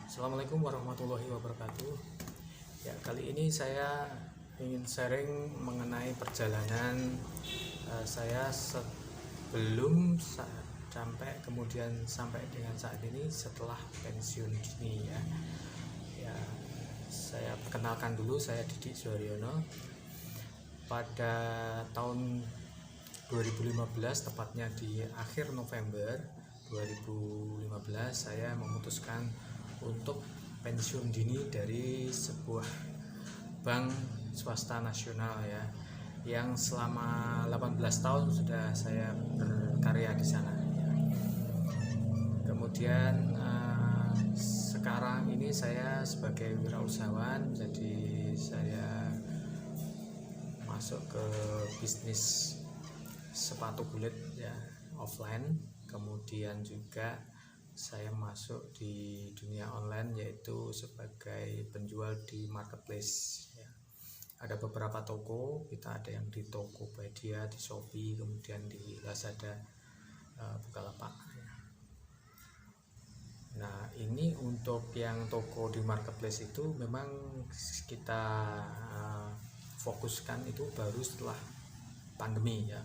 Assalamualaikum warahmatullahi wabarakatuh. Ya, kali ini saya ingin sharing mengenai perjalanan saya sebelum sampai dengan saat ini setelah pensiun dini ya. Ya, saya perkenalkan dulu, saya Didik Suharyono. Pada tahun 2015, tepatnya di akhir November 2015, saya memutuskan untuk pensiun dini dari sebuah bank swasta nasional ya, yang selama 18 tahun sudah saya berkarya di sana ya. Kemudian sekarang ini saya sebagai wirausahawan, jadi saya masuk ke bisnis sepatu kulit ya, offline. Kemudian juga saya masuk di dunia online, yaitu sebagai penjual di marketplace ya. Ada beberapa toko, kita ada yang di Tokopedia, di Shopee, kemudian di Lazada, Bukalapak ya. Nah, ini untuk yang toko di marketplace itu memang kita fokuskan itu baru setelah pandemi ya.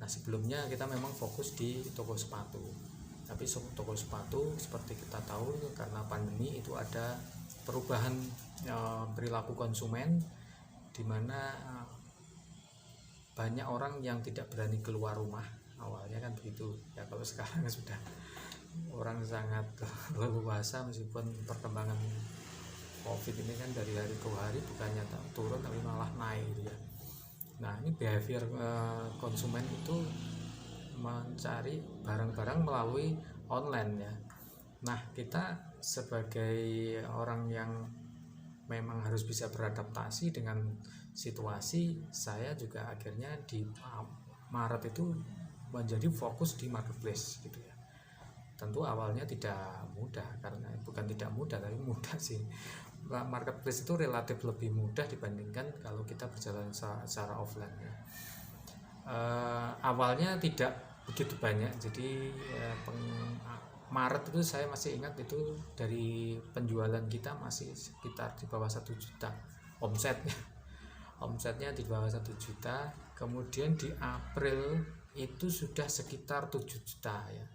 Nah, sebelumnya kita memang fokus di toko sepatu. Tapi toko sepatu seperti kita tahu, karena pandemi itu ada perubahan perilaku konsumen, di mana banyak orang yang tidak berani keluar rumah. Awalnya kan begitu ya, kalau sekarang sudah orang sangat leluasa, meskipun perkembangan COVID ini kan dari hari ke hari bukannya turun tapi malah naik gitu ya. Nah, ini behavior konsumen itu mencari barang-barang melalui online ya. Nah, kita sebagai orang yang memang harus bisa beradaptasi dengan situasi, saya juga akhirnya di Maret itu menjadi fokus di marketplace gitu ya. Tentu awalnya tidak mudah, karena bukan tidak mudah tapi mudah sih. Marketplace itu relatif lebih mudah dibandingkan kalau kita berjalan secara offline ya. Awalnya tidak begitu banyak, jadi Maret itu saya masih ingat, itu dari penjualan kita masih sekitar di bawah 1 juta omsetnya di bawah 1 juta. Kemudian di April itu sudah sekitar 7 juta ya.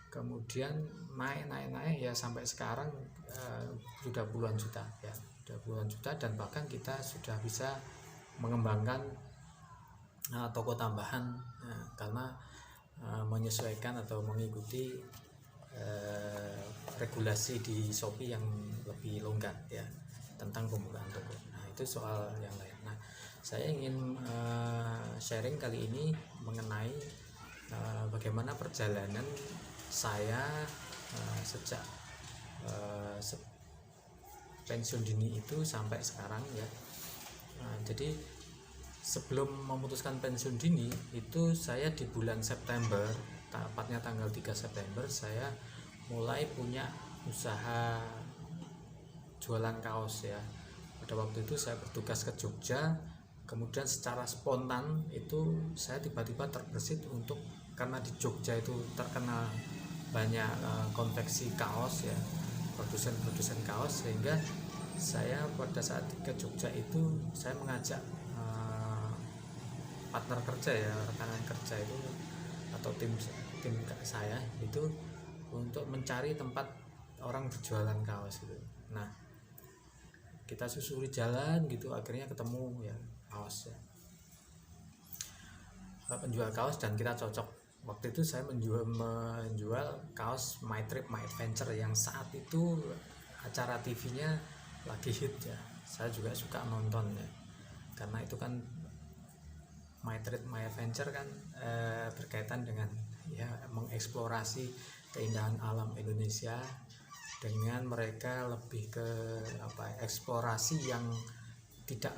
Kemudian naik ya, sampai sekarang sudah puluhan juta ya, dan bahkan kita sudah bisa mengembangkan toko tambahan karena menyesuaikan atau mengikuti regulasi di Shopee yang lebih longgar ya tentang pembukaan toko. Nah, itu soal yang lain. Nah, saya ingin sharing kali ini mengenai bagaimana perjalanan saya sejak pensiun dini itu sampai sekarang ya. Jadi sebelum memutuskan pensiun dini itu, saya di bulan September, tepatnya tanggal 3 September, saya mulai punya usaha jualan kaos ya. Pada waktu itu saya bertugas ke Jogja, kemudian secara spontan itu saya tiba-tiba terbersit untuk, karena di Jogja itu terkenal banyak konveksi kaos ya, produsen kaos, sehingga saya pada saat ke Jogja itu saya mengajak partner kerja ya, rekan kerja itu atau tim saya itu untuk mencari tempat orang berjualan kaos gitu. Nah, kita susuri jalan gitu, akhirnya ketemu ya kaos ya, penjual kaos, dan kita cocok. Waktu itu saya menjual kaos My Trip My Adventure yang saat itu acara TV-nya lagi hit ya. Saya juga suka nonton ya, karena itu kan My Trip My Adventure kan berkaitan dengan ya mengeksplorasi keindahan alam Indonesia, dengan mereka lebih ke eksplorasi yang tidak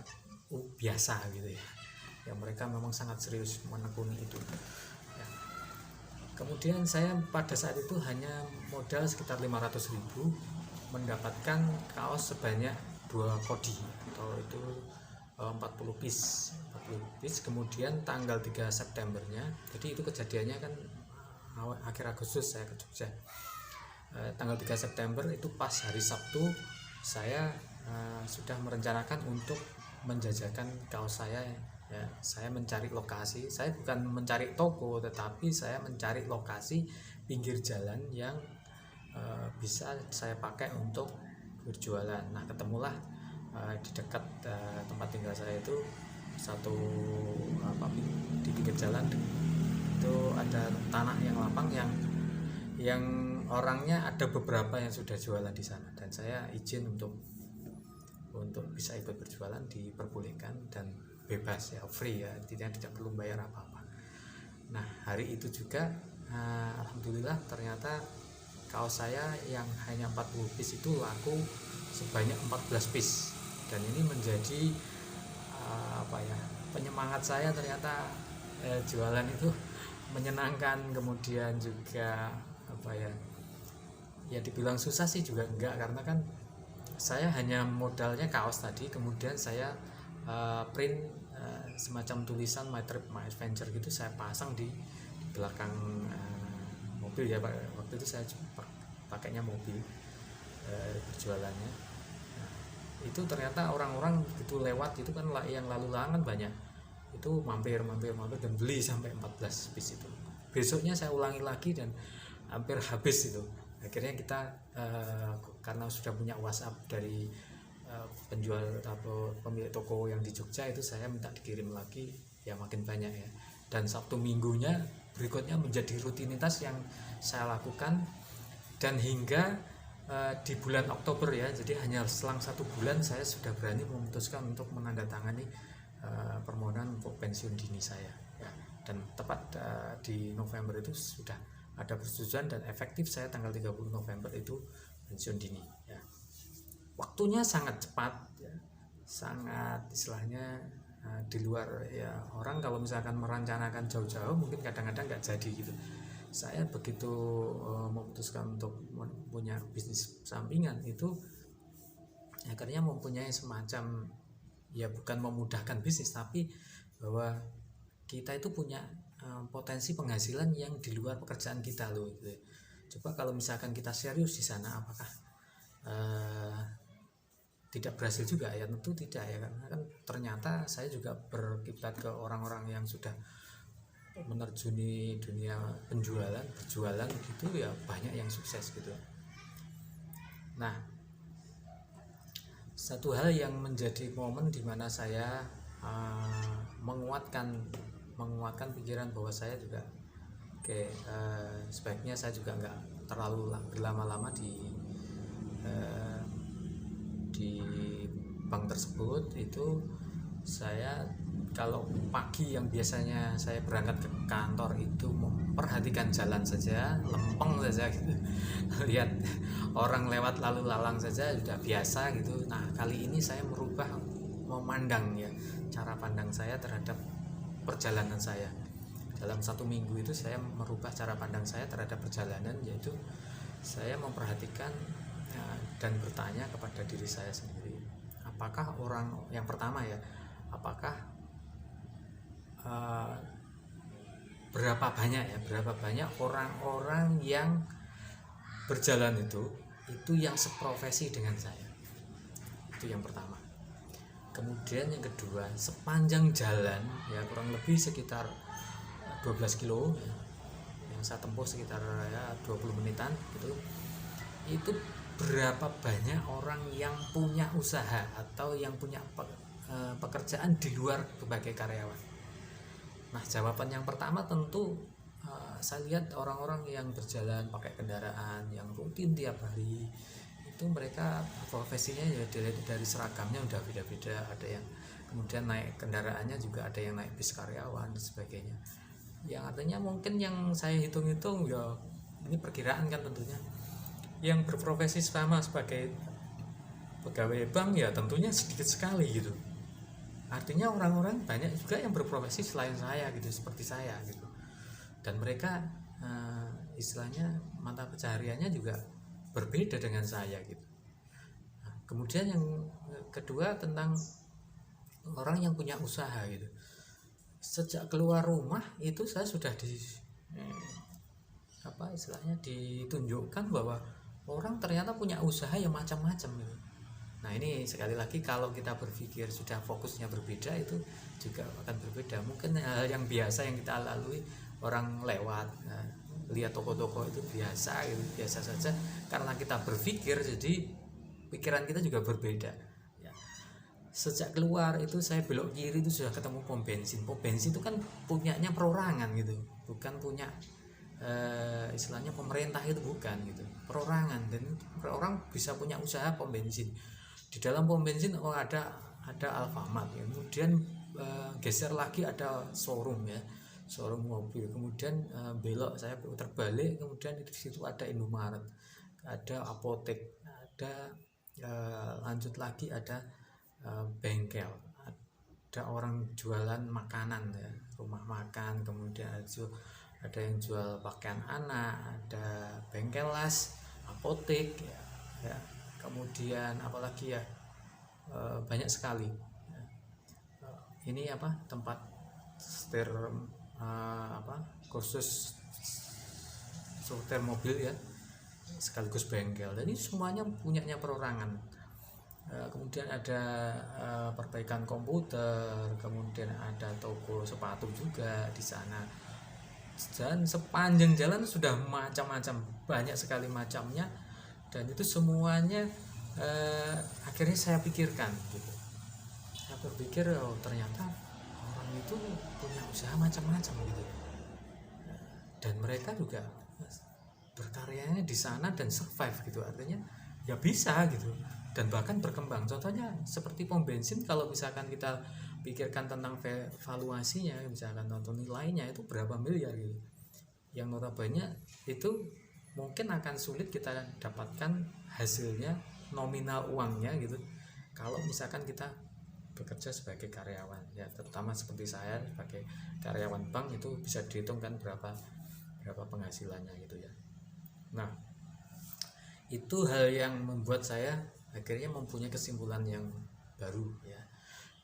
biasa gitu ya. Ya, mereka memang sangat serius menekuni itu ya. Kemudian saya pada saat itu hanya modal sekitar 500.000 mendapatkan kaos sebanyak 2 kodi atau itu 40 piece. Kemudian tanggal 3 Septembernya, jadi itu kejadiannya kan akhir Agustus saya ke Jogja. tanggal 3 September itu pas hari Sabtu, saya sudah merencanakan untuk menjajakan kaos saya ya. Saya mencari lokasi, saya bukan mencari toko, tetapi saya mencari lokasi pinggir jalan yang bisa saya pakai untuk berjualan. Nah, ketemulah di dekat tempat tinggal saya itu satu di pinggir jalan itu ada tanah yang lapang yang orangnya ada beberapa yang sudah jualan di sana, dan saya izin untuk bisa ikut berjualan, diperbolehkan dan bebas ya, free ya, tidak perlu bayar apa-apa. Nah, hari itu juga alhamdulillah ternyata kaos saya yang hanya 40 piece itu laku sebanyak 14 piece, dan ini menjadi penyemangat saya. Ternyata jualan itu menyenangkan, kemudian juga ya dibilang susah sih juga enggak, karena kan saya hanya modalnya kaos tadi, kemudian saya print semacam tulisan My Trip My Adventure gitu, saya pasang di belakang mobil ya Pak. Waktu itu saya pakainya mobil berjualannya. Nah, itu ternyata orang-orang itu lewat itu kan yang lalu lalang banyak, itu mampir dan beli sampai 14 piece itu. Besoknya saya ulangi lagi dan hampir habis itu. Akhirnya kita karena sudah punya WhatsApp dari penjual atau pemilik toko yang di Jogja itu, saya minta dikirim lagi ya, makin banyak ya. Dan Sabtu minggunya berikutnya menjadi rutinitas yang saya lakukan, dan hingga di bulan Oktober ya, jadi hanya selang 1 bulan saya sudah berani memutuskan untuk menandatangani permohonan untuk pensiun dini saya ya. Dan tepat di November itu sudah ada persetujuan dan efektif saya tanggal 30 November itu pensiun dini ya. Waktunya sangat cepat ya, sangat istilahnya di luar ya, orang kalau misalkan merencanakan jauh-jauh mungkin kadang-kadang nggak jadi gitu. Saya begitu memutuskan untuk punya bisnis sampingan itu, akhirnya mempunyai semacam ya, bukan memudahkan bisnis, tapi bahwa kita itu punya potensi penghasilan yang di luar pekerjaan kita loh gitu. Coba kalau misalkan kita serius di sana, apakah tidak berhasil juga ya? Tentu tidak ya, karena kan ternyata saya juga berkiblat ke orang-orang yang sudah menerjuni dunia berjualan gitu ya, banyak yang sukses gitu. Nah, satu hal yang menjadi momen dimana saya menguatkan pikiran bahwa saya juga sebaiknya saya juga nggak terlalu berlama-lama di bank tersebut. Itu saya kalau pagi yang biasanya saya berangkat ke kantor itu memperhatikan jalan saja, lempeng saja gitu, lihat orang lewat lalu lalang saja sudah biasa gitu. Nah, kali ini saya merubah memandang ya, cara pandang saya terhadap perjalanan saya. Dalam 1 minggu itu saya merubah cara pandang saya terhadap perjalanan, yaitu saya memperhatikan dan bertanya kepada diri saya sendiri, apakah orang yang pertama ya, apakah berapa banyak orang-orang yang berjalan itu yang seprofesi dengan saya. Itu yang pertama. Kemudian yang kedua, sepanjang jalan ya kurang lebih sekitar 12 kilo ya, yang saya tempuh sekitar ya 20 menitan gitu, itu berapa banyak orang yang punya usaha atau yang punya pekerjaan di luar sebagai karyawan. Nah, jawaban yang pertama tentu saya lihat orang-orang yang berjalan pakai kendaraan yang rutin tiap hari itu, mereka profesinya ya dari seragamnya udah beda-beda. Ada yang kemudian naik kendaraannya juga ada yang naik bis karyawan dan sebagainya. Yang artinya mungkin yang saya hitung-hitung ya, ini perkiraan kan tentunya, yang berprofesi sama sebagai pegawai bank ya tentunya sedikit sekali gitu. Artinya orang-orang banyak juga yang berprofesi selain saya gitu, seperti saya gitu, dan mereka istilahnya mata pencahariannya juga berbeda dengan saya gitu. Nah, kemudian yang kedua tentang orang yang punya usaha gitu. Sejak keluar rumah itu saya sudah ditunjukkan bahwa orang ternyata punya usaha yang macam-macam gitu. Nah ini sekali lagi kalau kita berpikir sudah fokusnya berbeda itu juga akan berbeda. Mungkin hal yang biasa yang kita lalui, orang lewat lihat toko-toko itu biasa gitu, biasa saja, karena kita berpikir jadi pikiran kita juga berbeda ya. Sejak keluar itu saya belok kiri itu sudah ketemu pom bensin. Pom bensin itu kan punyanya perorangan gitu, bukan punya istilahnya pemerintah, itu bukan gitu, perorangan. Dan orang bisa punya usaha pom bensin. Di dalam pom bensin ada Alfamart ya. Kemudian geser lagi ada showroom ya, showroom mobil. Kemudian belok saya terbalik, kemudian di situ ada Indomaret, ada apotek, ada lanjut lagi ada bengkel, ada orang jualan makanan ya, rumah makan. Kemudian ada yang jual pakaian anak, ada bengkel las, apotek ya. Kemudian apalagi ya, banyak sekali ya. Ini tempat setir khusus setir mobil ya, sekaligus bengkel. Dan ini semuanya punyanya perorangan. Kemudian ada perbaikan komputer, kemudian ada toko sepatu juga di sana. Dan sepanjang jalan sudah macam-macam, banyak sekali macamnya. Dan itu semuanya akhirnya saya pikirkan gitu. Saya berpikir ternyata orang itu punya usaha macam-macam gitu. Dan mereka juga berkaryanya di sana dan survive gitu, artinya ya bisa gitu, dan bahkan berkembang. Contohnya seperti pom bensin, kalau misalkan kita pikirkan tentang valuasinya, misalkan nonton nilainya itu berapa miliar gitu, yang notabene itu mungkin akan sulit kita dapatkan hasilnya, nominal uangnya gitu, kalau misalkan kita bekerja sebagai karyawan ya, terutama seperti saya sebagai karyawan bank, itu bisa dihitung kan berapa penghasilannya gitu ya. Nah itu hal yang membuat saya akhirnya mempunyai kesimpulan yang baru ya.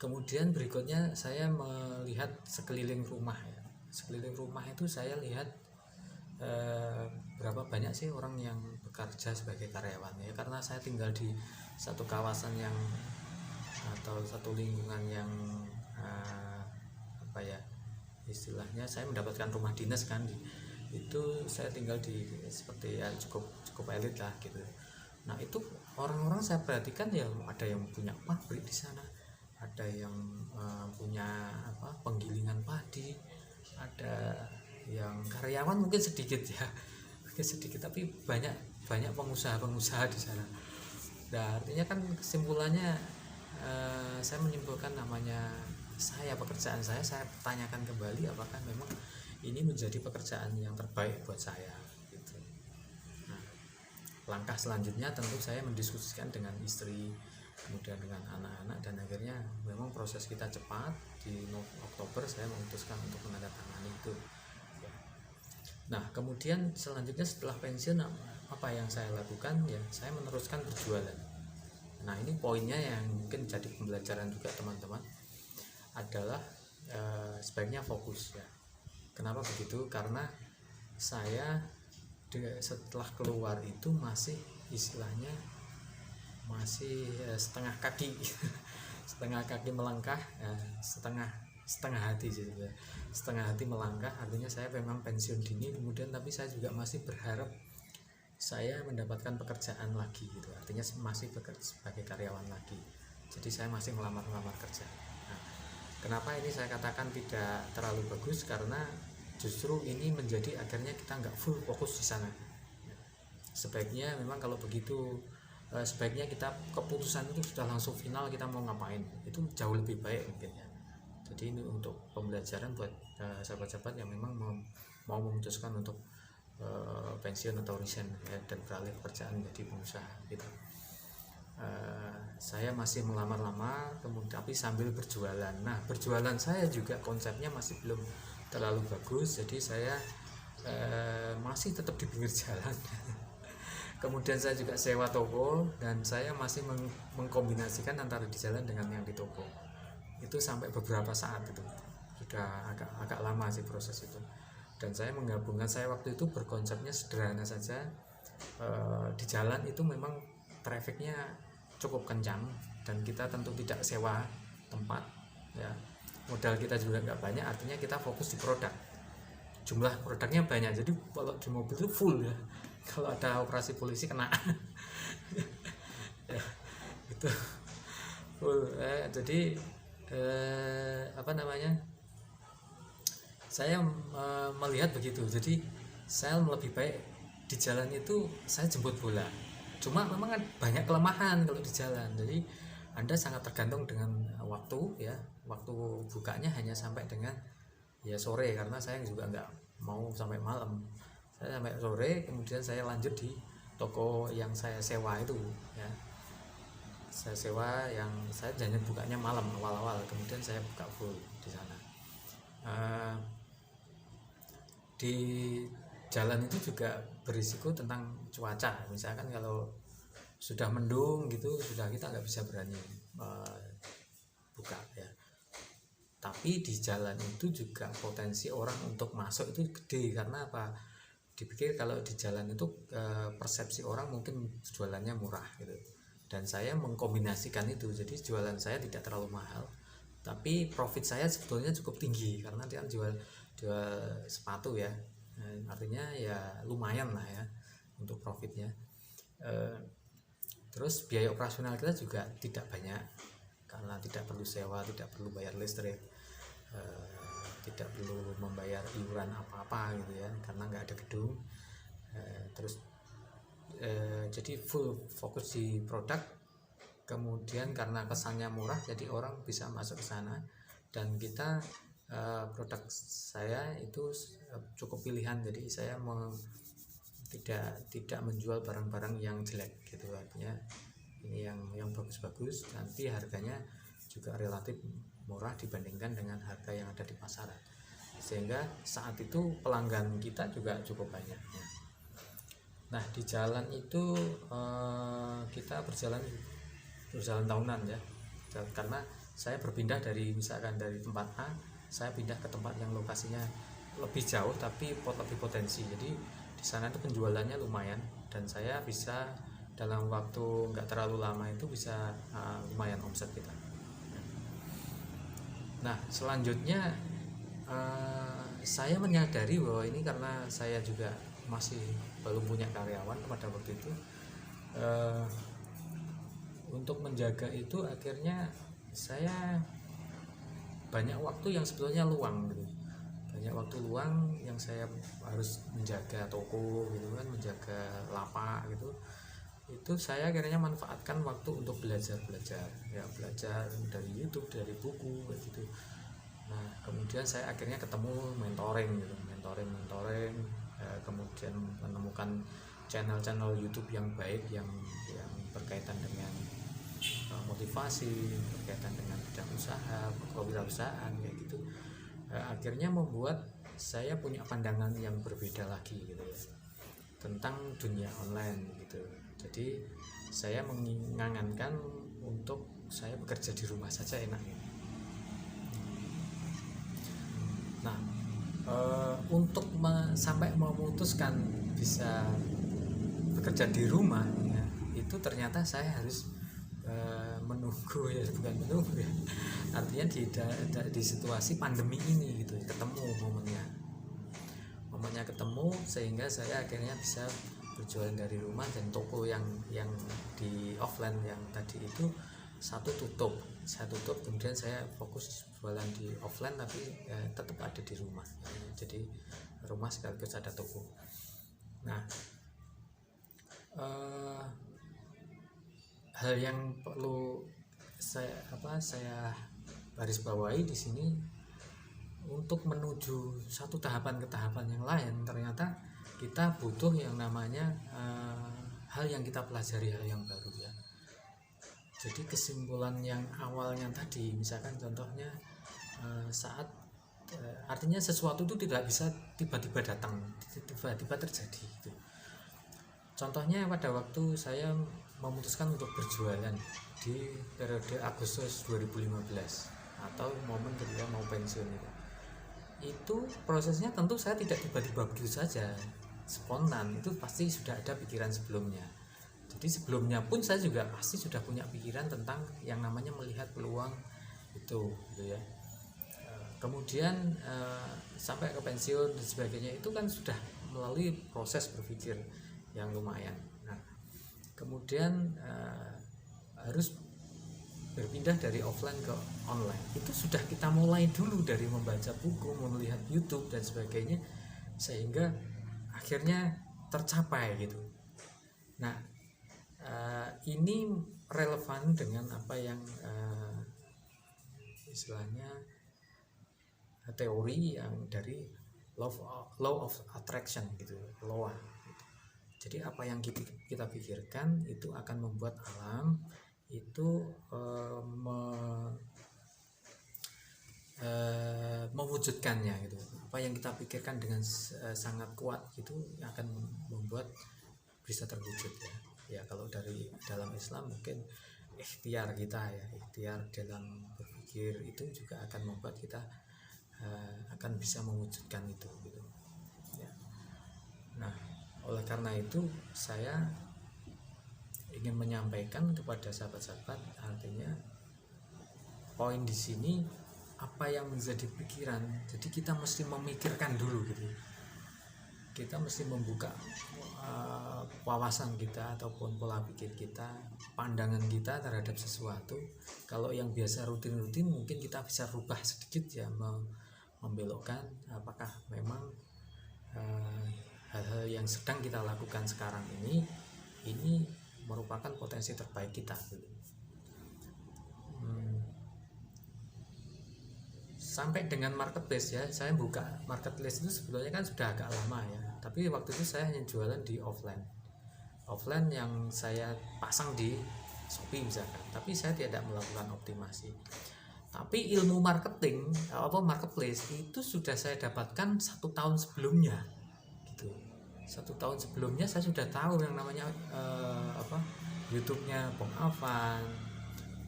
Kemudian berikutnya saya melihat sekeliling rumah ya. Sekeliling rumah itu saya lihat berapa banyak sih orang yang bekerja sebagai karyawan ya, karena saya tinggal di satu kawasan yang atau satu lingkungan yang istilahnya saya mendapatkan rumah dinas kan, itu saya tinggal di seperti ya cukup elit lah gitu. Nah itu orang-orang saya perhatikan ya, ada yang punya pabrik di sana, ada yang punya penggilingan padi, ada yang karyawan mungkin sedikit ya, tapi banyak pengusaha di sana. Nah artinya kan kesimpulannya saya menyimpulkan, namanya pekerjaan saya tanyakan kembali apakah memang ini menjadi pekerjaan yang terbaik buat saya gitu. Nah, langkah selanjutnya tentu saya mendiskusikan dengan istri, kemudian dengan anak-anak, dan akhirnya memang proses kita cepat. Di Oktober saya memutuskan untuk menandatangani itu ya. Nah kemudian selanjutnya setelah pensiun apa yang saya lakukan ya, saya meneruskan berjualan. Nah ini poinnya yang mungkin jadi pembelajaran juga teman-teman, adalah sebaiknya fokus ya. Kenapa begitu? Karena saya setelah keluar itu masih istilahnya masih setengah kaki setengah kaki melangkah, setengah hati sih ya. Setengah hati melangkah, artinya saya memang pensiun dini, kemudian tapi saya juga masih berharap saya mendapatkan pekerjaan lagi gitu, artinya masih bekerja sebagai karyawan lagi. Jadi saya masih melamar kerja. Nah, kenapa ini saya katakan tidak terlalu bagus? Karena justru ini menjadi akhirnya kita nggak full fokus di sana. Sebaiknya memang kalau begitu, sebaiknya kita keputusan itu sudah langsung final, kita mau ngapain, itu jauh lebih baik mungkin ya. Jadi ini untuk pembelajaran buat sahabat-sahabat yang memang mau memutuskan untuk pensiun atau resign ya, dan beralih pekerjaan menjadi pengusaha gitu. Saya masih melamar-lamar, kemudian tapi sambil berjualan. Nah berjualan saya juga konsepnya masih belum terlalu bagus, jadi saya masih tetap di pinggir jalan. Kemudian saya juga sewa toko, dan saya masih mengkombinasikan antara di jalan dengan yang di toko. Itu sampai beberapa saat, itu sudah agak lama sih proses itu. Dan saya menggabungkan, saya waktu itu berkonsepnya sederhana saja, di jalan itu memang trafficnya cukup kencang, dan kita tentu tidak sewa tempat ya, modal kita juga nggak banyak, artinya kita fokus di produk, jumlah produknya banyak, jadi kalau di mobil itu full ya, kalau ada operasi polisi kena ya, itu full jadi apa namanya, saya melihat begitu, jadi saya lebih baik di jalan itu saya jemput bola. Cuma memang kan banyak kelemahan kalau di jalan, jadi Anda sangat tergantung dengan waktu ya, waktu bukanya hanya sampai dengan ya sore, karena saya juga nggak mau sampai malam, saya sampai sore, kemudian saya lanjut di toko yang saya sewa itu ya, saya sewa yang saya jangan bukanya malam awal-awal, kemudian saya buka full di sana. Di jalan itu juga berisiko tentang cuaca, misalkan kalau sudah mendung gitu, sudah kita nggak bisa berani buka ya. Tapi di jalan itu juga potensi orang untuk masuk itu gede, karena apa, dipikir kalau di jalan itu persepsi orang mungkin jualannya murah gitu, dan saya mengkombinasikan itu, jadi jualan saya tidak terlalu mahal tapi profit saya sebetulnya cukup tinggi, karena dia jual sepatu ya, artinya ya lumayan lah ya untuk profitnya. Terus biaya operasional kita juga tidak banyak, karena tidak perlu sewa, tidak perlu bayar listrik, tidak perlu membayar iuran apa-apa gitu ya, karena nggak ada gedung. Terus jadi full fokus di produk, kemudian karena kesannya murah jadi orang bisa masuk ke sana, dan kita produk saya itu cukup pilihan, jadi saya tidak menjual barang-barang yang jelek gitu, artinya ini yang bagus-bagus, nanti harganya juga relatif murah dibandingkan dengan harga yang ada di pasaran, sehingga saat itu pelanggan kita juga cukup banyak ya. Nah di jalan itu kita berjalan tahunan ya, karena saya berpindah dari misalkan dari tempat A, saya pindah ke tempat yang lokasinya lebih jauh tapi lebih potensi, jadi di sana itu penjualannya lumayan, dan saya bisa dalam waktu nggak terlalu lama itu bisa lumayan omset kita. Nah selanjutnya saya menyadari bahwa ini karena saya juga masih belum punya karyawan pada waktu itu, untuk menjaga itu akhirnya saya banyak waktu yang sebetulnya luang gitu, banyak waktu luang yang saya harus menjaga toko gitu kan, menjaga lapak gitu, itu saya akhirnya manfaatkan waktu untuk belajar ya, belajar dari YouTube, dari buku gitu. Nah kemudian saya akhirnya ketemu mentoring gitu, mentoring kemudian menemukan channel YouTube yang baik, yang berkaitan dengan motivasi, berkaitan dengan bidang usaha, kewirausahaan kayak gitu. Akhirnya membuat saya punya pandangan yang berbeda lagi gitu ya, tentang dunia online gitu. Jadi saya mengangankan untuk saya bekerja di rumah saja enak gitu. Nah untuk sampai memutuskan bisa bekerja di rumah ya, itu ternyata saya harus menunggu ya, bukan menunggu ya, artinya di situasi pandemi ini gitu, ketemu momennya ketemu, sehingga saya akhirnya bisa berjualan dari rumah, dan toko yang di offline yang tadi itu saya tutup, kemudian saya fokus jualan di offline tapi tetap ada di rumah, jadi rumah sekaligus ada toko. Nah hal yang perlu saya garis bawahi di sini, untuk menuju satu tahapan ke tahapan yang lain, ternyata kita butuh yang namanya hal yang kita pelajari, hal yang baru ya. Jadi kesimpulan yang awalnya tadi, misalkan contohnya saat artinya sesuatu itu tidak bisa tiba-tiba datang, tiba-tiba terjadi gitu. Contohnya pada waktu saya memutuskan untuk berjualan di periode Agustus 2015 atau momen ketika mau pensiun itu prosesnya tentu saya tidak tiba-tiba begitu saja. spontan, itu pasti sudah ada pikiran sebelumnya. Jadi sebelumnya pun saya juga pasti sudah punya pikiran tentang yang namanya melihat peluang itu, gitu ya. Kemudian sampai ke pensiun dan sebagainya itu kan sudah melalui proses berpikir yang lumayan. Nah, kemudian harus berpindah dari offline ke online. Itu sudah kita mulai dulu dari membaca buku, melihat YouTube dan sebagainya, sehingga akhirnya tercapai gitu. Nah, ini relevan dengan apa yang istilahnya teori yang dari law of attraction gitu, law gitu. Jadi apa yang kita pikirkan itu akan membuat alam itu mewujudkannya gitu. Apa yang kita pikirkan dengan sangat kuat itu akan membuat bisa terwujud ya. Ya kalau dari dalam Islam mungkin ikhtiar kita ya, ikhtiar dalam berpikir itu juga akan membuat kita akan bisa mewujudkan itu gitu ya. Nah, oleh karena itu saya ingin menyampaikan kepada sahabat-sahabat, artinya poin di sini apa yang menjadi pikiran. Jadi kita mesti memikirkan dulu gitu. Kita mesti membuka wawasan kita ataupun pola pikir kita, pandangan kita terhadap sesuatu. Kalau yang biasa rutin-rutin mungkin kita bisa rubah sedikit ya, membelokkan apakah memang hal-hal yang sedang kita lakukan sekarang ini merupakan potensi terbaik kita gitu. Sampai dengan marketplace ya, saya buka marketplace itu sebetulnya kan sudah agak lama ya, tapi waktu itu saya hanya jualan di offline yang saya pasang di Shopee misalkan, tapi saya tidak melakukan optimasi. Tapi ilmu marketing marketplace itu sudah saya dapatkan 1 tahun sebelumnya gitu. 1 tahun sebelumnya saya sudah tahu yang namanya YouTube-nya Bong Avan,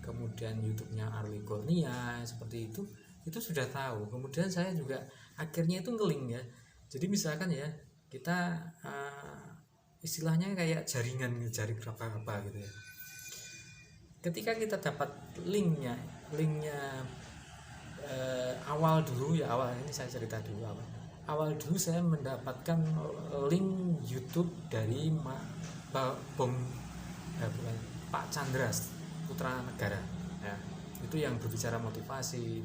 kemudian YouTube-nya Arli Kurnia, seperti itu sudah tahu. Kemudian saya juga akhirnya itu ngeling ya. Jadi misalkan ya kita istilahnya kayak jaring apa gitu ya. Ketika kita dapat linknya awal ini saya cerita dulu awal dulu saya mendapatkan link YouTube dari Pak Chandra Putra Negara ya. Itu yang berbicara motivasi,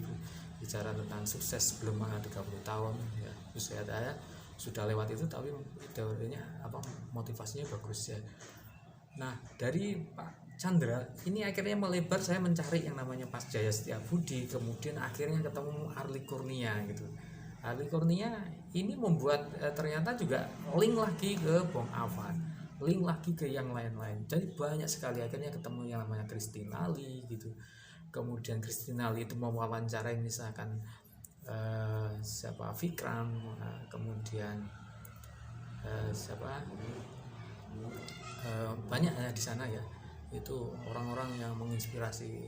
bicara tentang sukses sebelum 30 tahun ya. Usia saya sudah lewat itu, tapi teorinya motivasinya bagus ya. Nah, dari Pak Chandra ini akhirnya melebar, saya mencari yang namanya Pak Jaya Setiabudi, kemudian akhirnya ketemu Arli Kurnia gitu. Arli Kurnia ini membuat ternyata juga link lagi ke Bong Avan, link lagi ke yang lain-lain. Jadi banyak sekali, akhirnya ketemu yang namanya Christine Ali gitu. Kemudian Christine Ali itu mewawancarai misalkan Vikram, kemudian banyak ya di sana ya, itu orang-orang yang menginspirasi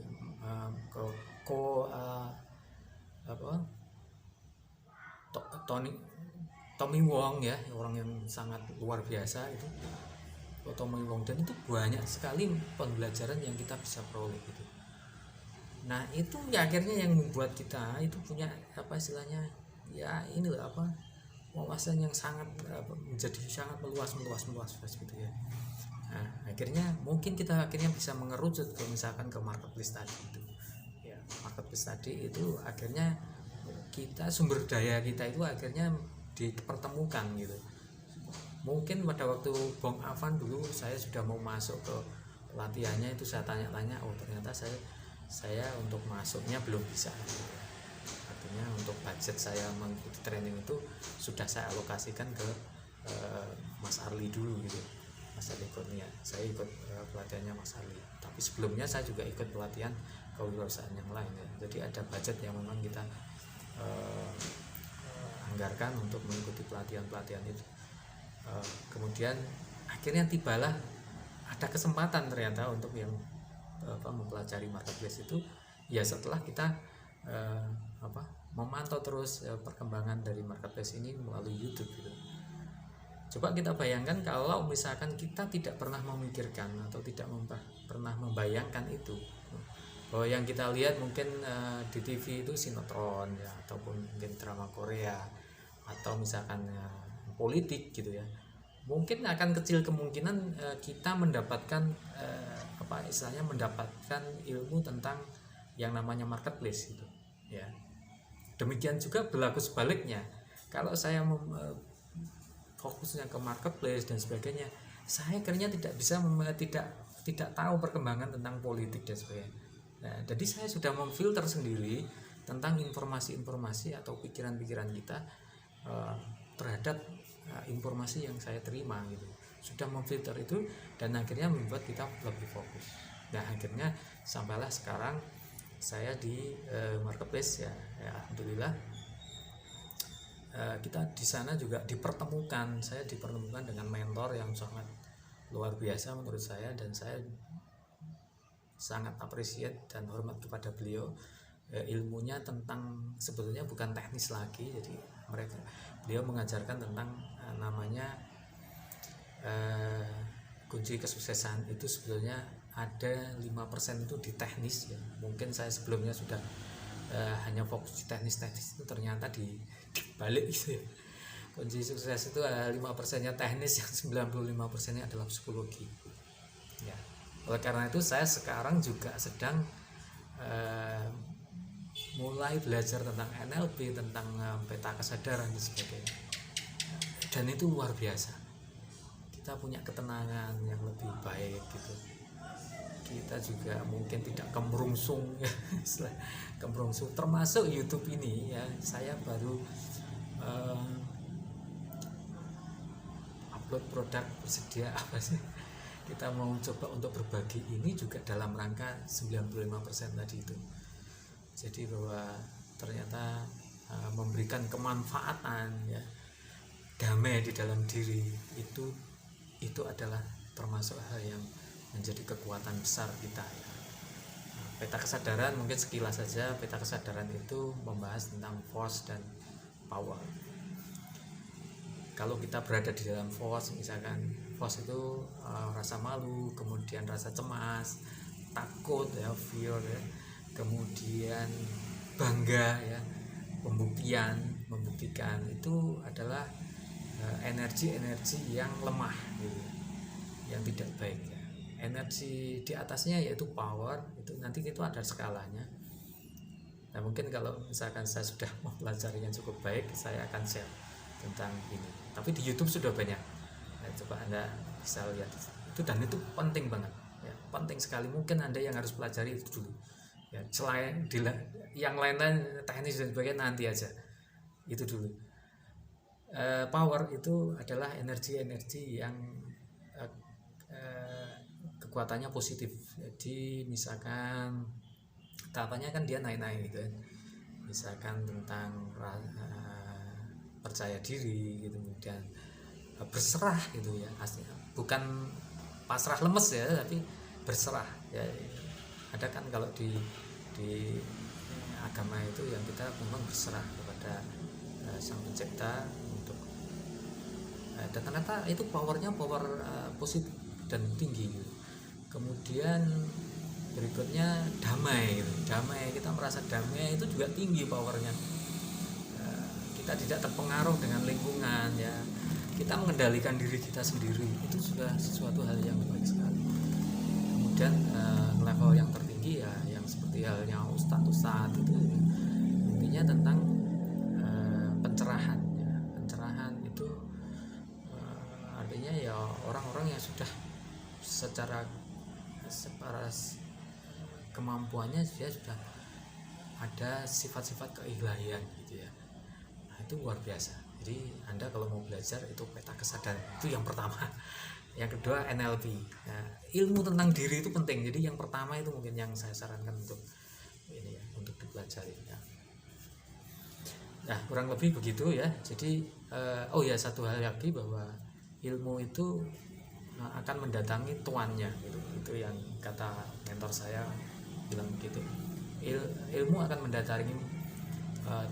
Tommy Wong ya, orang yang sangat luar biasa itu Tommy Wong, dan itu banyak sekali pembelajaran yang kita bisa peroleh gitu. Nah itu ya akhirnya yang membuat kita itu punya istilahnya ya wawasan yang sangat menjadi sangat meluas gitu ya. Nah akhirnya mungkin kita bisa mengerucut ke misalkan ke marketplace tadi itu ya. Marketplace tadi itu akhirnya kita sumber daya kita itu akhirnya dipertemukan gitu. Mungkin pada waktu Bong Avan dulu saya sudah mau masuk ke pelatihannya, itu saya tanya-tanya, ternyata saya untuk masuknya belum bisa. Artinya untuk budget saya mengikuti training itu sudah saya alokasikan ke Mas Arli dulu gitu, Mas Arli Kurnia. Saya ikut pelatihannya Mas Arli, tapi sebelumnya saya juga ikut pelatihan kewirausahaan yang lain ya. Jadi ada budget yang memang kita anggarkan untuk mengikuti pelatihan itu. Kemudian akhirnya tibalah ada kesempatan ternyata untuk yang mempelajari marketplace itu ya, setelah kita memantau terus perkembangan dari marketplace ini melalui YouTube gitu. Coba kita bayangkan kalau misalkan kita tidak pernah memikirkan atau tidak pernah membayangkan itu, bahwa yang kita lihat mungkin di TV itu sinetron ya, ataupun mungkin drama Korea, atau misalkan politik gitu ya, mungkin akan kecil kemungkinan kita mendapatkan istilahnya mendapatkan ilmu tentang yang namanya marketplace gitu ya. Demikian juga berlaku sebaliknya, kalau saya fokusnya ke marketplace dan sebagainya, saya akhirnya tidak bisa tidak tahu perkembangan tentang politik dan sebagainya. Nah, jadi saya sudah memfilter sendiri tentang informasi-informasi atau pikiran-pikiran kita terhadap informasi yang saya terima gitu. Sudah memfilter itu dan akhirnya membuat kita lebih fokus. Nah, akhirnya sampailah sekarang saya di marketplace ya, alhamdulillah. Kita di sana juga dipertemukan, saya dipertemukan dengan mentor yang sangat luar biasa menurut saya, dan saya sangat appreciate dan hormat kepada beliau. Ilmunya tentang sebetulnya bukan teknis lagi, jadi beliau mengajarkan tentang namanya kunci kesuksesan itu sebetulnya ada 5% itu di teknis ya. Mungkin saya sebelumnya sudah hanya fokus di teknis itu, ternyata di balik gitu ya. Kunci sukses itu 5%-nya teknis, yang 95%-nya adalah psikologi ya. Oleh karena itu saya sekarang juga sedang mulai belajar tentang NLP, tentang peta kesadaran dan sebagainya, dan itu luar biasa. Kita punya ketenangan yang lebih baik gitu. Kita juga mungkin tidak kemerungsung ya, kemerungsung, termasuk YouTube ini ya. Saya baru upload produk, bersedia apa sih, kita mau coba untuk berbagi ini juga dalam rangka 95% tadi itu. Jadi bahwa ternyata memberikan kemanfaatan ya, damai di dalam diri itu adalah termasuk hal yang menjadi kekuatan besar kita ya. Peta kesadaran mungkin sekilas saja. Peta kesadaran itu membahas tentang force dan power. Kalau kita berada di dalam force, misalkan force itu rasa malu, kemudian rasa cemas, takut ya, fear ya, kemudian bangga ya, membuktikan itu adalah energi-energi yang lemah gitu, yang tidak baik ya. Energi di atasnya yaitu power, itu nanti itu ada skalanya. Nah, mungkin kalau misalkan saya sudah mempelajarinya cukup baik, saya akan share tentang ini. Tapi di YouTube sudah banyak. Nah, coba Anda bisa lihat itu, dan itu penting banget ya, penting sekali. Mungkin Anda yang harus pelajari itu dulu ya, selain yang lain-lain teknis dan sebagainya nanti aja, itu dulu. Power itu adalah energi-energi yang kekuatannya positif. Jadi misalkan tahapannya kan dia naik-naik gitu kan. Misalkan tentang percaya diri gitu, kemudian berserah gitu ya, aslinya bukan pasrah lemes ya, tapi berserah ya. Ada kan kalau di agama itu yang kita memang berserah kepada Sang Pencipta untuk dan ternyata itu powernya power positif dan tinggi gitu. Kemudian berikutnya damai gitu. Damai, kita merasa damai itu juga tinggi powernya. Kita tidak terpengaruh dengan lingkungan ya, kita mengendalikan diri kita sendiri, itu sudah sesuatu hal yang baik sekali. Kemudian level yang tertinggi ya, yang seperti halnya ustadz itu intinya tentang pencerahan ya. Pencerahan itu artinya ya orang-orang yang sudah secara kemampuannya dia sudah ada sifat-sifat keilahian gitu ya. Nah, itu luar biasa. Jadi Anda kalau mau belajar itu peta kesadaran, itu yang pertama. Yang kedua NLP. Nah, ilmu tentang diri itu penting. Jadi yang pertama itu mungkin yang saya sarankan untuk ini ya, untuk dipelajari ya. Nah, kurang lebih begitu ya. Jadi oh ya, satu hal lagi, bahwa ilmu itu akan mendatangi tuannya gitu. Itu yang kata mentor saya bilang begitu. Ilmu akan mendatangi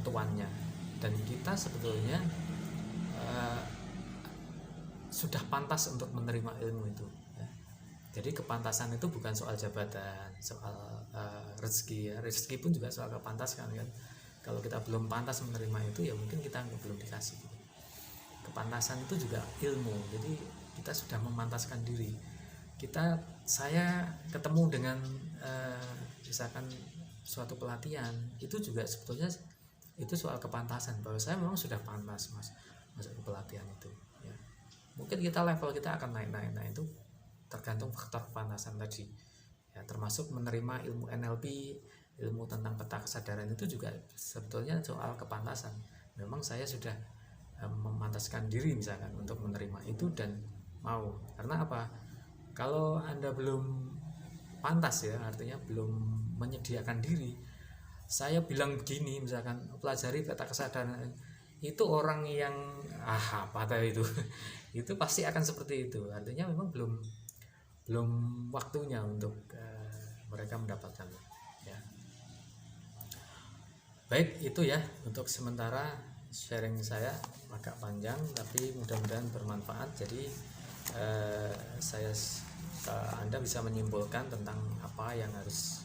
tuannya, dan kita sebetulnya sudah pantas untuk menerima ilmu itu ya. Jadi kepantasan itu bukan soal jabatan, soal rezeki ya. Rezeki pun juga soal kepantasan kan. Kalau kita belum pantas menerima itu ya mungkin kita belum dikasih gitu. Kepantasan itu juga ilmu. Jadi kita sudah memantaskan diri. Saya ketemu dengan misalkan suatu pelatihan, itu juga sebetulnya itu soal kepantasan, bahwa saya memang sudah pantas mas masuk ke pelatihan itu ya. Mungkin level kita akan naik. Nah itu tergantung faktor kepantasan tadi ya, termasuk menerima ilmu NLP, ilmu tentang peta kesadaran itu juga sebetulnya soal kepantasan. Memang saya sudah memantaskan diri misalkan untuk menerima itu dan mau. Karena apa? Kalau Anda belum pantas ya, artinya belum menyediakan diri. Saya bilang begini, misalkan pelajari peta kesadaran, itu orang yang apa itu itu pasti akan seperti itu. Artinya memang belum waktunya untuk mereka mendapatkan ya. Baik, itu ya untuk sementara sharing saya agak panjang tapi mudah-mudahan bermanfaat. Jadi Anda bisa menyimpulkan tentang apa yang harus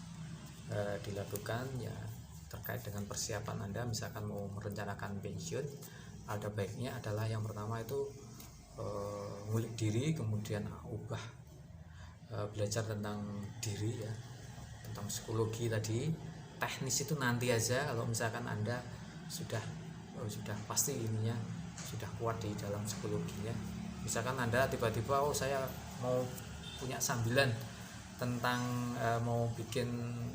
dilakukan ya terkait dengan persiapan Anda. Misalkan mau merencanakan pensiun, ada baiknya adalah yang pertama itu ngulik diri, kemudian belajar tentang diri ya, tentang psikologi tadi. Teknis itu nanti aja, kalau misalkan Anda sudah pasti ininya sudah kuat di dalam psikologinya. Misalkan Anda tiba-tiba saya mau punya sambilan tentang mau bikin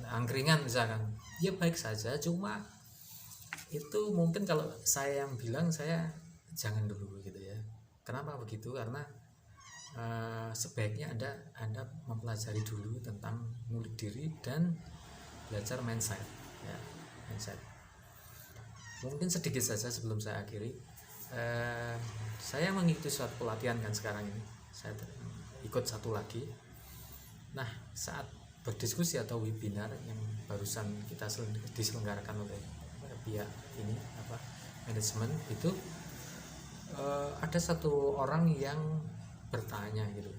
angkringan misalkan, ya baik saja, cuma itu mungkin kalau saya yang bilang, saya jangan dulu gitu ya. Kenapa begitu? Karena sebaiknya Anda mempelajari dulu tentang ngulik diri dan belajar mindset ya, mindset. Mungkin sedikit saja sebelum saya akhiri. Saya mengikuti suatu pelatihan kan sekarang ini, saya ikut satu lagi. Nah, saat berdiskusi atau webinar yang barusan kita diselenggarakan oleh pihak ini manajemen itu, ada satu orang yang bertanya gitu,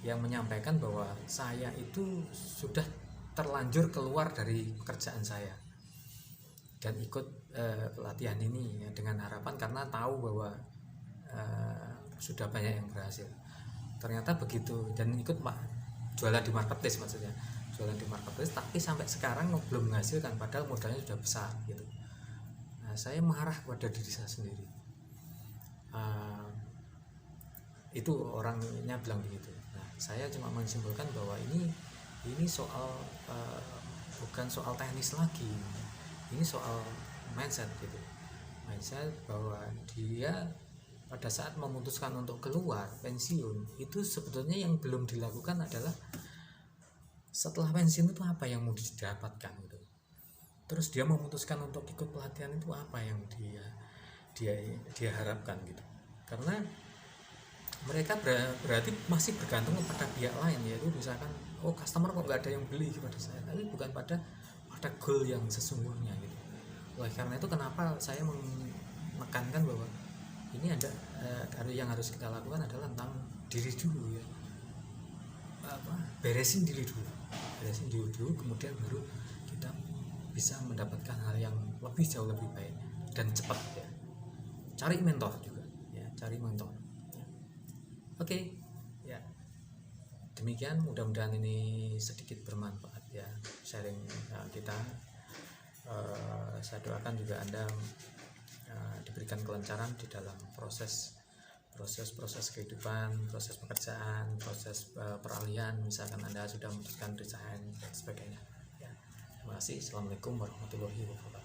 yang menyampaikan bahwa saya itu sudah terlanjur keluar dari pekerjaan saya dan ikut pelatihan ini ya, dengan harapan karena tahu bahwa sudah banyak yang berhasil. Ternyata begitu, dan ikut jualan di marketplace, maksudnya jualan di marketplace, tapi sampai sekarang belum menghasilkan padahal modalnya sudah besar gitu. Nah, saya marah kepada diri saya sendiri. Itu orangnya bilang begitu. Nah, saya cuma menyimpulkan bahwa ini soal bukan soal teknis lagi, ini soal mindset gitu. Mindset bahwa dia pada saat memutuskan untuk keluar pensiun, itu sebetulnya yang belum dilakukan adalah setelah pensiun itu apa yang mau didapatkan gitu. Terus dia memutuskan untuk ikut pelatihan itu apa yang dia harapkan gitu. Karena mereka berarti masih bergantung kepada pihak lain, yaitu misalkan customer kok nggak ada yang beli kepada saya, tapi bukan pada goal yang sesungguhnya gitu. Oleh karena itu kenapa saya menekankan bahwa ini ada yang harus kita lakukan adalah tentang diri dulu ya, beresin diri dulu, kemudian baru kita bisa mendapatkan hal yang jauh lebih baik dan cepat ya. Cari mentor juga ya, cari mentor. Oke, ya. Demikian, mudah-mudahan ini sedikit bermanfaat ya sharing kita. Saya doakan juga Anda diberikan kelancaran di dalam proses kehidupan, proses pekerjaan, proses peralihan, misalkan Anda sudah memutuskan resign dan sebagainya. Ya. Terima kasih. Assalamualaikum warahmatullahi wabarakatuh.